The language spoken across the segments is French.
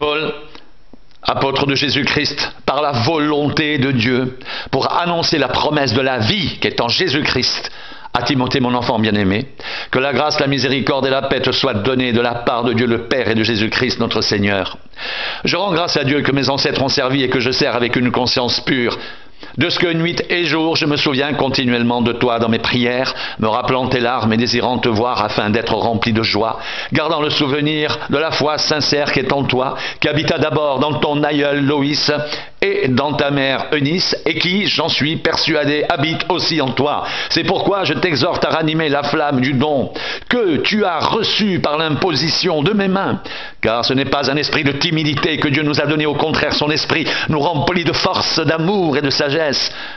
Paul, apôtre de Jésus-Christ, par la volonté de Dieu, pour annoncer la promesse de la vie qui est en Jésus-Christ, à Timothée, mon enfant bien-aimé, que la grâce, la miséricorde et la paix te soient données de la part de Dieu le Père et de Jésus-Christ notre Seigneur. Je rends grâce à Dieu que mes ancêtres ont servi et que je sers avec une conscience pure, de ce que nuit et jour je me souviens continuellement de toi dans mes prières, me rappelant tes larmes et désirant te voir afin d'être rempli de joie, gardant le souvenir de la foi sincère qui est en toi, qui habita d'abord dans ton aïeul Loïs et dans ta mère Eunice, et qui, j'en suis persuadé, habite aussi en toi. C'est pourquoi je t'exhorte à ranimer la flamme du don que tu as reçu par l'imposition de mes mains, car ce n'est pas un esprit de timidité que Dieu nous a donné, au contraire son esprit nous remplit de force, d'amour et de sagesse.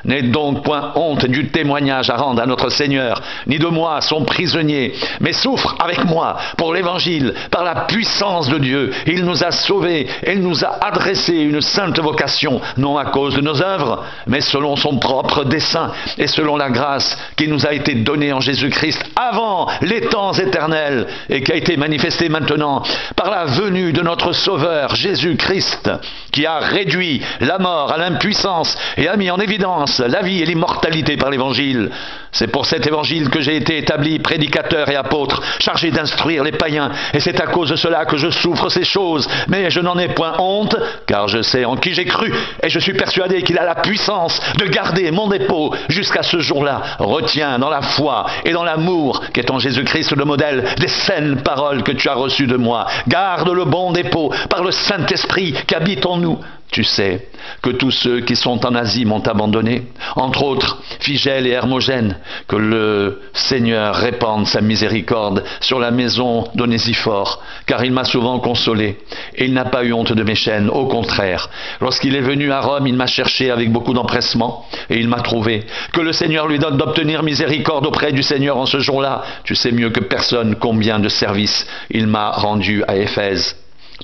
N'aie donc point honte du témoignage à rendre à notre Seigneur, ni de moi son prisonnier, mais souffre avec moi pour l'Évangile, par la puissance de Dieu. Il nous a sauvés et il nous a adressé une sainte vocation, non à cause de nos œuvres, mais selon son propre dessein et selon la grâce qui nous a été donnée en Jésus-Christ avant les temps éternels et qui a été manifestée maintenant par la venue de notre Sauveur Jésus-Christ, qui a réduit la mort à l'impuissance et a mis en évidence la vie et l'immortalité par l'Évangile. C'est pour cet Évangile que j'ai été établi prédicateur et apôtre, chargé d'instruire les païens, et c'est à cause de cela que je souffre ces choses, mais je n'en ai point honte, car je sais en qui j'ai cru, et je suis persuadé qu'il a la puissance de garder mon dépôt jusqu'à ce jour-là. Retiens dans la foi et dans l'amour qui est en Jésus-Christ le modèle des saines paroles que tu as reçues de moi. Garde le bon dépôt par le Saint-Esprit qui habite en nous. Tu sais que tous ceux qui sont en Asie m'ont abandonné, entre autres Phygèle et Hermogène. Que le Seigneur répande sa miséricorde sur la maison d'Onésiphore, car il m'a souvent consolé, et il n'a pas eu honte de mes chaînes. Au contraire, lorsqu'il est venu à Rome, il m'a cherché avec beaucoup d'empressement, et il m'a trouvé. Que le Seigneur lui donne d'obtenir miséricorde auprès du Seigneur en ce jour-là. Tu sais mieux que personne combien de services il m'a rendu à Éphèse.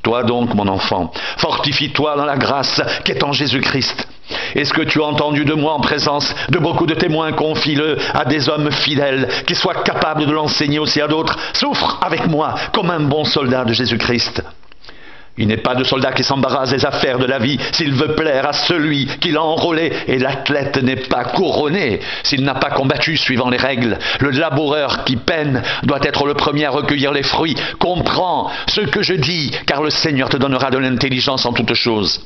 Toi donc, mon enfant, fortifie-toi dans la grâce qui est en Jésus-Christ. Et ce que tu as entendu de moi en présence de beaucoup de témoins, confie-le à des hommes fidèles qui soient capables de l'enseigner aussi à d'autres. Souffre avec moi comme un bon soldat de Jésus-Christ. Il n'est pas de soldat qui s'embarrasse des affaires de la vie s'il veut plaire à celui qui l'a enrôlé, et l'athlète n'est pas couronné s'il n'a pas combattu suivant les règles. Le laboureur qui peine doit être le premier à recueillir les fruits. Comprends ce que je dis, car le Seigneur te donnera de l'intelligence en toutes choses.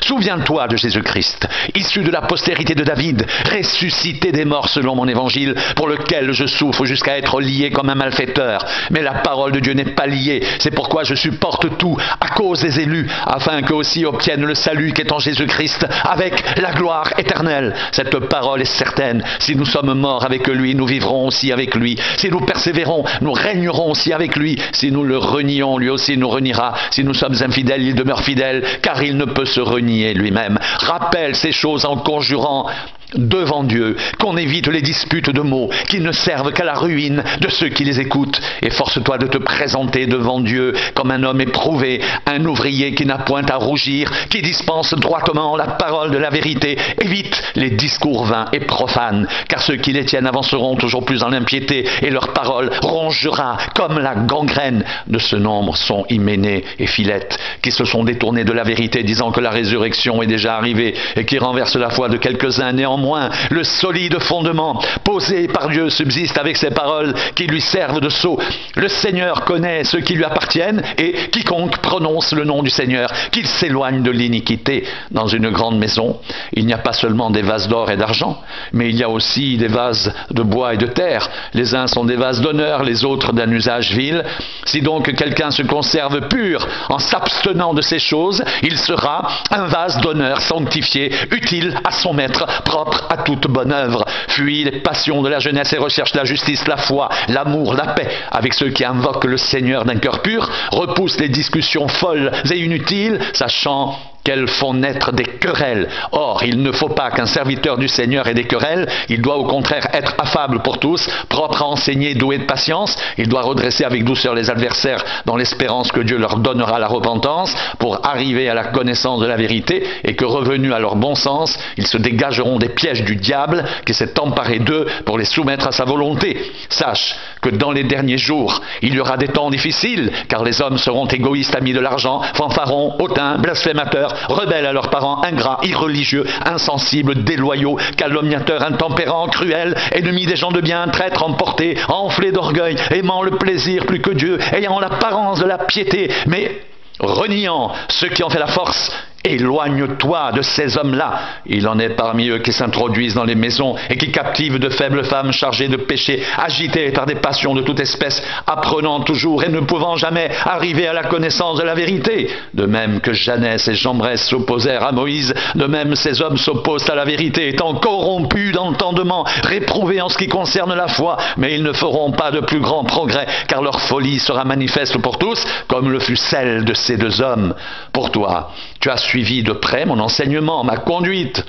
Souviens-toi de Jésus-Christ, issu de la postérité de David, ressuscité des morts selon mon évangile, pour lequel je souffre jusqu'à être lié comme un malfaiteur. Mais la parole de Dieu n'est pas liée, c'est pourquoi je supporte tout à cause des élus, afin qu'eux aussi obtiennent le salut qui est en Jésus-Christ, avec la gloire éternelle. Cette parole est certaine, si nous sommes morts avec lui, nous vivrons aussi avec lui. Si nous persévérons, nous régnerons aussi avec lui. Si nous le renions, lui aussi nous reniera. Si nous sommes infidèles, il demeure fidèle, car il ne peut se renier lui-même. Rappelle ces choses en conjurant devant Dieu qu'on évite les disputes de mots qui ne servent qu'à la ruine de ceux qui les écoutent, et force-toi de te présenter devant Dieu comme un homme éprouvé, un ouvrier qui n'a point à rougir, qui dispense droitement la parole de la vérité. Évite les discours vains et profanes, car ceux qui les tiennent avanceront toujours plus en impiété, et leur parole rongera comme la gangrène. De ce nombre sont Hyménée et Philette, qui se sont détournés de la vérité, disant que la résurrection est déjà arrivée, et qui renversent la foi de quelques-uns. Néanmoins, le solide fondement posé par Dieu subsiste avec ces paroles qui lui servent de sceau. Le Seigneur connaît ceux qui lui appartiennent, et quiconque prononce le nom du Seigneur, qu'il s'éloigne de l'iniquité. Dans une grande maison, il n'y a pas seulement des vases d'or et d'argent, mais il y a aussi des vases de bois et de terre. Les uns sont des vases d'honneur, les autres d'un usage vil. Si donc quelqu'un se conserve pur en s'abstenant de ces choses, il sera un vase d'honneur sanctifié, utile à son maître, propre à toute bonne œuvre. Fuis les passions de la jeunesse et recherche la justice, la foi, l'amour, la paix avec ceux qui invoquent le Seigneur d'un cœur pur. Repousse les discussions folles et inutiles, sachant qu'elles font naître des querelles. Or, il ne faut pas qu'un serviteur du Seigneur ait des querelles. Il doit au contraire être affable pour tous, propre à enseigner, doué de patience. Il doit redresser avec douceur les adversaires dans l'espérance que Dieu leur donnera la repentance pour arriver à la connaissance de la vérité, et que revenus à leur bon sens, ils se dégageront des pièges du diable qui s'est emparé d'eux pour les soumettre à sa volonté. Sache que dans les derniers jours, il y aura des temps difficiles, car les hommes seront égoïstes, amis de l'argent, fanfarons, hautains, blasphémateurs, rebelles à leurs parents, ingrats, irreligieux, insensibles, déloyaux, calomniateurs, intempérants, cruels, ennemis des gens de bien, traîtres, emportés, enflés d'orgueil, aimant le plaisir plus que Dieu, ayant l'apparence de la piété, mais reniant ceux qui ont fait la force. Éloigne-toi de ces hommes-là. Il en est parmi eux qui s'introduisent dans les maisons et qui captivent de faibles femmes chargées de péché, agitées par des passions de toute espèce, apprenant toujours et ne pouvant jamais arriver à la connaissance de la vérité. De même que Janès et Jambres s'opposèrent à Moïse, de même ces hommes s'opposent à la vérité, étant corrompus d'entendement, réprouvés en ce qui concerne la foi, mais ils ne feront pas de plus grands progrès, car leur folie sera manifeste pour tous, comme le fut celle de ces deux hommes. Pour toi, tu as suivi de près mon enseignement, ma conduite,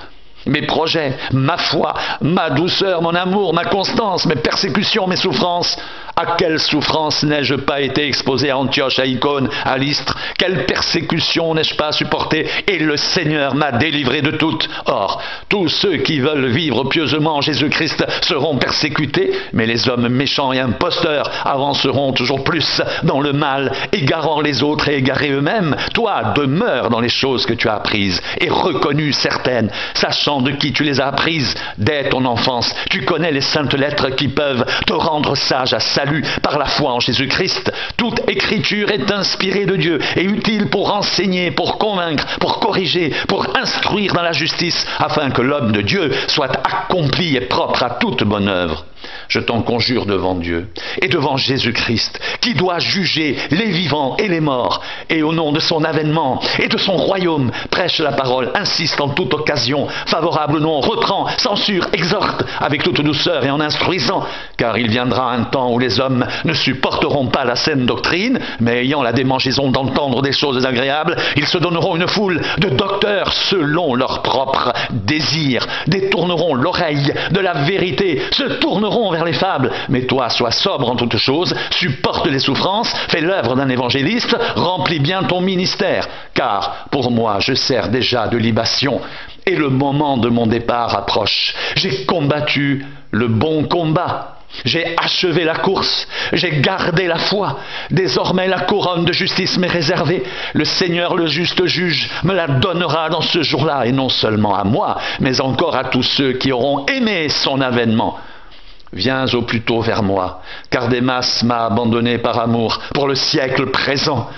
mes projets, ma foi, ma douceur, mon amour, ma constance, mes persécutions, mes souffrances. À quelle souffrance n'ai-je pas été exposé à Antioche, à Icône, à Lystre? Quelle persécution n'ai-je pas supporté? Et le Seigneur m'a délivré de toutes. Or, tous ceux qui veulent vivre pieusement en Jésus-Christ seront persécutés, mais les hommes méchants et imposteurs avanceront toujours plus dans le mal, égarant les autres et égarés eux-mêmes. Toi, demeure dans les choses que tu as apprises et reconnues certaines, sachant de qui tu les as apprises dès ton enfance. Tu connais les saintes lettres qui peuvent te rendre sage à salut par la foi en Jésus-Christ. Toute écriture est inspirée de Dieu et utile pour enseigner, pour convaincre, pour corriger, pour instruire dans la justice, afin que l'homme de Dieu soit accompli et propre à toute bonne œuvre. Je t'en conjure devant Dieu et devant Jésus-Christ, qui doit juger les vivants et les morts, et au nom de son avènement et de son royaume, prêche la parole, insiste en toute occasion, favorable ou non, reprend, censure, exhorte, avec toute douceur et en instruisant, car il viendra un temps où les hommes ne supporteront pas la saine doctrine, mais ayant la démangeaison d'entendre des choses agréables, ils se donneront une foule de docteurs selon leur propre désir, détourneront l'oreille de la vérité, se tourneront vers les fables. Mais toi, sois sobre en toutes choses, supporte les souffrances, fais l'œuvre d'un évangéliste, remplis bien ton ministère, car pour moi, je sers déjà de libation, et le moment de mon départ approche. J'ai combattu le bon combat. J'ai achevé la course, j'ai gardé la foi. Désormais la couronne de justice m'est réservée. Le Seigneur, le juste juge, me la donnera dans ce jour-là, et non seulement à moi, mais encore à tous ceux qui auront aimé son avènement. Viens au plus tôt vers moi, car Démas m'a abandonné par amour pour le siècle présent.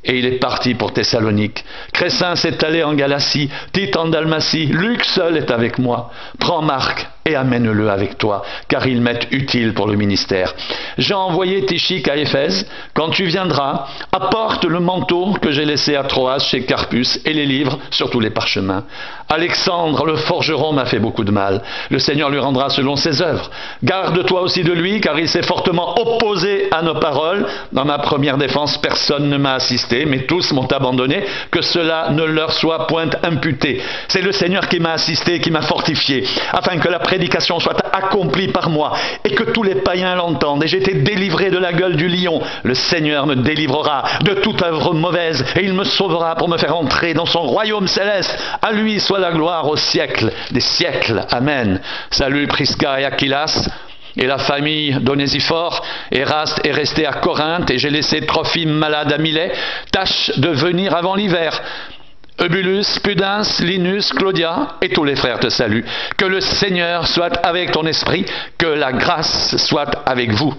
Et il est parti pour Thessalonique. Crescens s'est allé en Galatie, Tite en Dalmatie, Luc seul est avec moi. Prends Marc et amène-le avec toi, car il m'est utile pour le ministère. J'ai envoyé Tychique à Éphèse. Quand tu viendras, apporte le manteau que j'ai laissé à Troas chez Carpus et les livres, surtout les parchemins. Alexandre, le forgeron, m'a fait beaucoup de mal. Le Seigneur lui rendra selon ses œuvres. Garde-toi aussi de lui, car il s'est fortement opposé à nos paroles. Dans ma première défense, personne ne m'a assisté, mais tous m'ont abandonné, que cela ne leur soit point imputé. C'est le Seigneur qui m'a assisté, qui m'a fortifié, afin que la prédication soit accomplie par moi, et que tous les païens l'entendent, et j'ai été délivré de la gueule du lion. Le Seigneur me délivrera de toute œuvre mauvaise, et il me sauvera pour me faire entrer dans son royaume céleste. À lui soit la gloire au siècle des siècles. Amen. Salut Prisca et Aquilas, et la famille d'Onésiphore. Éraste est resté à Corinthe, et j'ai laissé Trophime malade à Milet. Tâche de venir avant l'hiver. Eubulus, Pudens, Linus, Claudia et tous les frères te saluent. Que le Seigneur soit avec ton esprit, que la grâce soit avec vous.